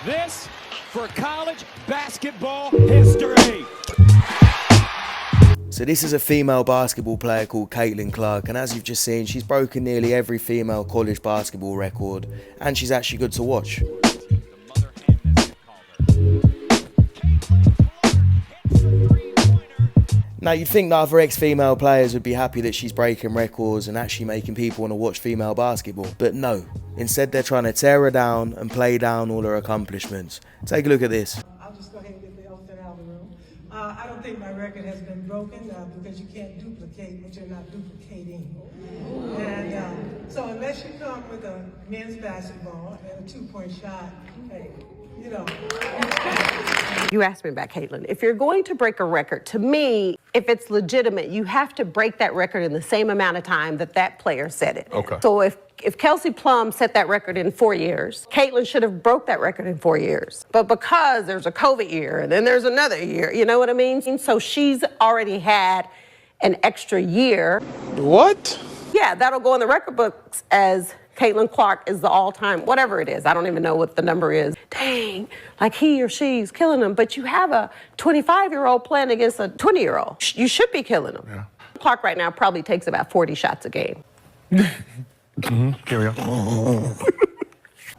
This for college basketball history. So this is a female basketball player called Caitlin Clark, and as you've just seen, she's broken nearly every female college basketball record, and she's actually good to watch. Now you'd think that other ex-female players would be happy that she's breaking records and actually making people want to watch female basketball, but no. Instead they're trying to tear her down and play down all her accomplishments. Take a look at this. I'll just go ahead and get the elephant out of the room. I don't think my record has been broken because you can't duplicate what you're not duplicating. And so unless you come with a men's basketball and a two-point shot, hey, you know. You asked me about Caitlin. If you're going to break a record, to me, if it's legitimate, you have to break that record in the same amount of time that that player set it. Okay. So if Kelsey Plum set that record in 4 years, Caitlin should have broke that record in 4 years. But because there's a COVID year and then there's another year, you know what I mean? So she's already had an extra year. What? Yeah, that'll go in the record books as Caitlin Clark is the all-time, whatever it is. I don't even know what the number is. Dang, like he or she's killing them. But you have a 25-year-old playing against a 20-year-old. You should be killing them. Yeah. Clark right now probably takes about 40 shots a game. Here we go.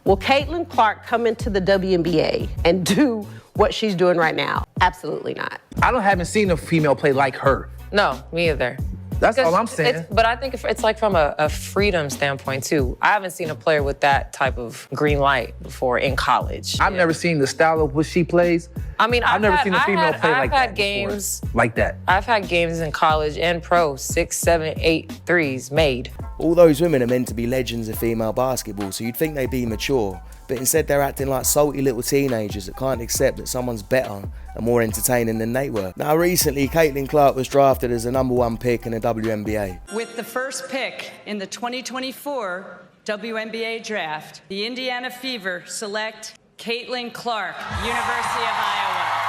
Will Caitlin Clark come into the WNBA and do what she's doing right now? Absolutely not. haven't seen a female play like her. No, me either. That's all I'm saying. But I think it's like from a freedom standpoint too. I haven't seen a player with that type of green light before in college. I've never seen the style of what she plays. I mean, I've never seen a female play like that. I've had games like that. I've had games in college and pro, 6, 7, 8 threes made. All those women are meant to be legends of female basketball, so you'd think they'd be mature, but instead they're acting like salty little teenagers that can't accept that someone's better and more entertaining than they were. Now recently, Caitlin Clark was drafted as the #1 pick in the WNBA. With the first pick in the 2024 WNBA draft, the Indiana Fever select Caitlin Clark, University of Iowa.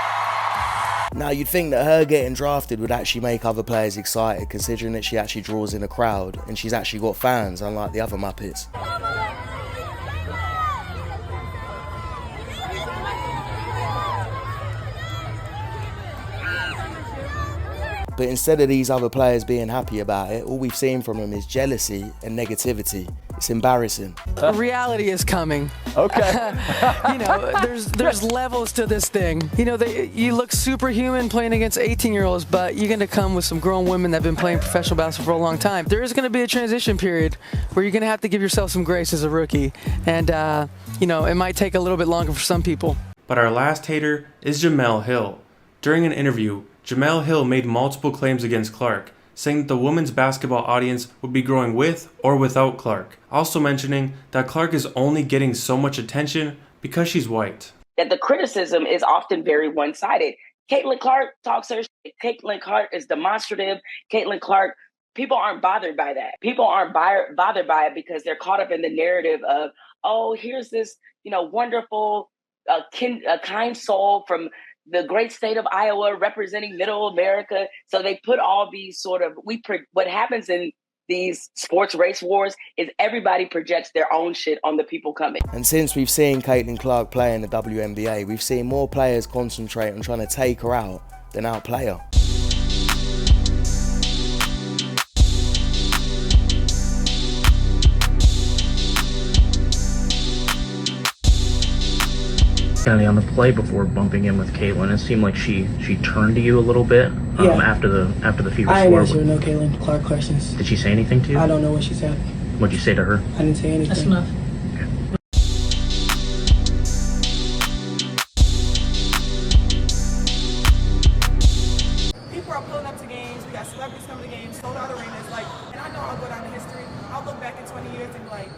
Now you'd think that her getting drafted would actually make other players excited, considering that she actually draws in a crowd and she's actually got fans, unlike the other Muppets. But instead of these other players being happy about it, all we've seen from them is jealousy and negativity. It's embarrassing. Reality is coming. Okay. You know, there's levels to this thing. You know, you look superhuman playing against 18-year-olds, but you're going to come with some grown women that have been playing professional basketball for a long time. There is going to be a transition period where you're going to have to give yourself some grace as a rookie. And, you know, it might take a little bit longer for some people. But our last hater is Jemele Hill. During an interview, Jemele Hill made multiple claims against Clark, saying that the women's basketball audience would be growing with or without Clark, also mentioning that Clark is only getting so much attention because she's white. That the criticism is often very one-sided. Caitlin Clark talks her shit. Caitlin Clark is demonstrative. Caitlin Clark, people aren't bothered by that. People aren't bothered by it because they're caught up in the narrative of, oh, here's this, you know, wonderful, kind soul from the great state of Iowa representing middle America. So they put all these sort of, what happens in these sports race wars is everybody projects their own shit on the people coming. And since we've seen Caitlin Clark play in the WNBA, we've seen more players concentrate on trying to take her out than outplay her. On the play before bumping in with Caitlin, it seemed like she turned to you a little bit after the Fever I score. didn't answer no Caitlin Clark questions. Did she say anything to you? I don't know what she said. What'd you say to her? I didn't say anything. That's enough. People are pulling up to games. We got celebrities coming to games, sold out arenas. Like, and I know I'll go down in history. I'll look back in 20 years and be like,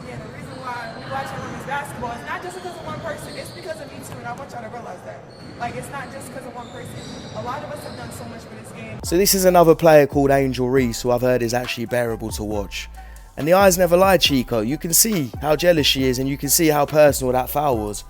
yeah, the reason why we watch women's basketball is not just because of one person. It's because of me too, and I want y'all to realize that. Like, it's not just because of one person. A lot of us have done so much for this game. So this is another player called Angel Reese, who I've heard is actually bearable to watch. And the eyes never lie, Chico. You can see how jealous she is, and you can see how personal that foul was.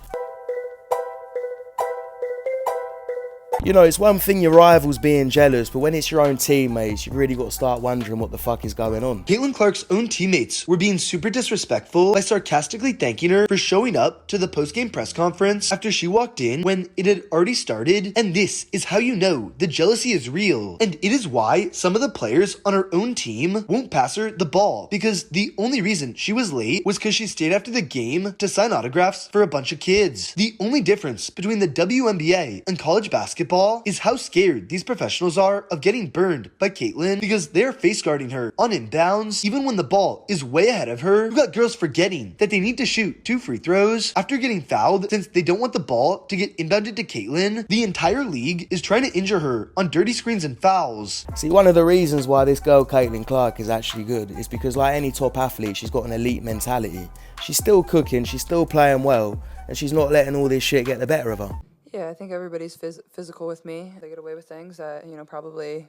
You know, it's one thing your rivals being jealous, but when it's your own teammates, you've really got to start wondering what the fuck is going on. Caitlin Clark's own teammates were being super disrespectful by sarcastically thanking her for showing up to the post-game press conference after she walked in when it had already started, and this is how you know the jealousy is real, and it is why some of the players on her own team won't pass her the ball, because the only reason she was late was because she stayed after the game to sign autographs for a bunch of kids. The only difference between the WNBA and college basketball is how scared these professionals are of getting burned by Caitlin, because they're face guarding her on inbounds even when the ball is way ahead of her. We've got girls forgetting that they need to shoot 2 free throws after getting fouled since they don't want the ball to get inbounded to Caitlin. The entire league is trying to injure her on dirty screens and fouls. See, one of the reasons why this girl Caitlin Clark is actually good is because, like any top athlete, she's got an elite mentality. She's still cooking, she's still playing well, and she's not letting all this shit get the better of her. Yeah, I think everybody's physical with me. They get away with things that, probably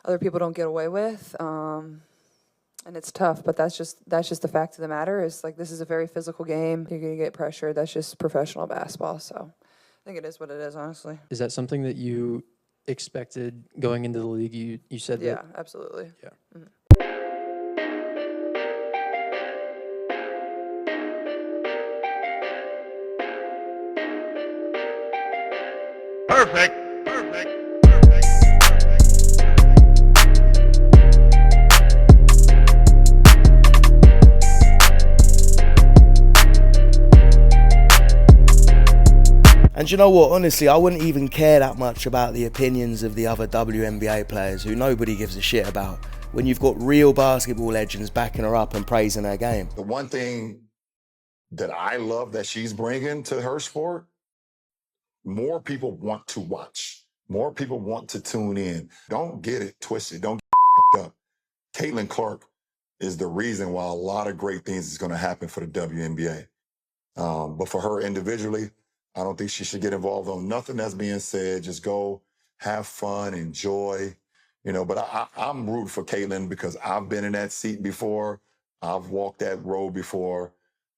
other people don't get away with. And it's tough, but that's just the fact of the matter. Is like, this is a very physical game. You're going to get pressure. That's just professional basketball. So I think it is what it is, honestly. Is that something that you expected going into the league? You said that? Yeah, absolutely. Yeah. Mm-hmm. Perfect. And you know what, honestly, I wouldn't even care that much about the opinions of the other WNBA players who nobody gives a shit about, when you've got real basketball legends backing her up and praising her game. The one thing that I love that she's bringing to her sport, more people want to watch. More people want to tune in. Don't get it twisted. Don't get up. Caitlin Clark is the reason why a lot of great things is going to happen for the WNBA. But for her individually, I don't think she should get involved on nothing that's being said. Just go have fun, enjoy, But I'm rooting for Caitlin because I've been in that seat before. I've walked that road before.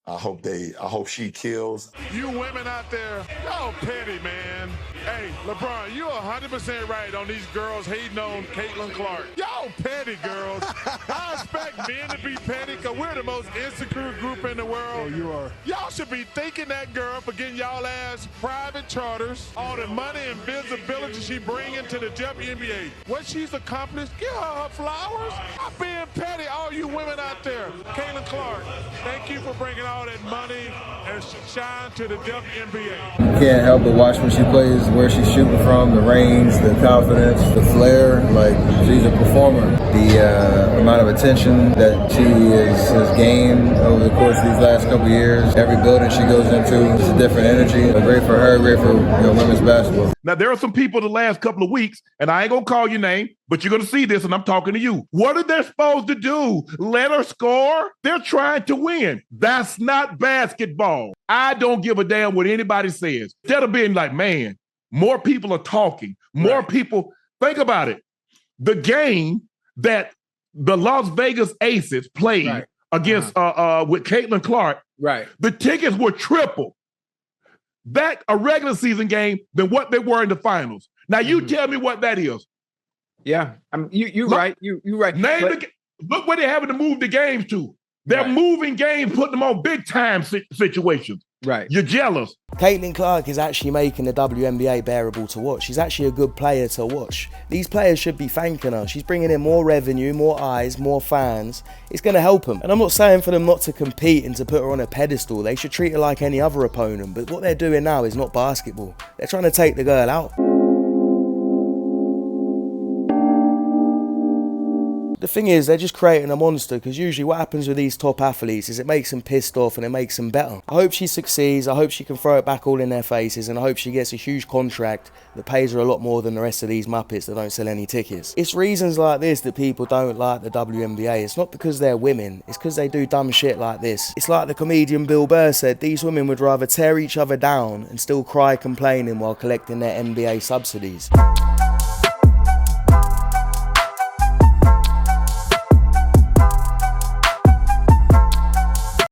I hope she kills. You women out there, y'all petty, man. Hey, LeBron, you're 100% right on these girls hating on Caitlin Clark. Y'all petty, girls. I expect men to be petty because we're the most insecure group in the world. Oh, you are. Y'all should be thanking that girl for getting y'all ass private charters, all the money and visibility she bringing to the WNBA. What she's accomplished, give her her flowers. I'm being petty, all you women out there. Caitlin Clark, thank you for bringing all that money and shine to the WNBA. Can't help but watch when she plays, where she's shooting from, the range, the confidence, the flair. Like, she's a performer. The amount of attention that she has gained over the course of these last couple of years, every building she goes into is a different energy. Great for her, great for women's basketball. Now, there are some people the last couple of weeks, and I ain't going to call your name, but you're going to see this, and I'm talking to you. What are they supposed to do? Let her score? They're trying to win. That's not basketball. I don't give a damn what anybody says. Instead of being like, man, more people are talking. More people. Think about it. The game that the Las Vegas Aces played against with Caitlin Clark, the tickets were triple that a regular season game than what they were in the finals. Now you tell me what that is. Yeah, you're right. You're right. Look where they're having to move the games to. They're moving games, putting them on big time situations. Right. You're jealous. Caitlin Clark is actually making the WNBA bearable to watch. She's actually a good player to watch. These players should be thanking her. She's bringing in more revenue, more eyes, more fans. It's going to help them. And I'm not saying for them not to compete and to put her on a pedestal. They should treat her like any other opponent. But what they're doing now is not basketball. They're trying to take the girl out. The thing is, they're just creating a monster, because usually what happens with these top athletes is it makes them pissed off and it makes them better. I hope she succeeds, I hope she can throw it back all in their faces, and I hope she gets a huge contract that pays her a lot more than the rest of these muppets that don't sell any tickets. It's reasons like this that people don't like the WNBA. It's not because they're women, it's because they do dumb shit like this. It's like the comedian Bill Burr said, these women would rather tear each other down and still cry complaining while collecting their NBA subsidies.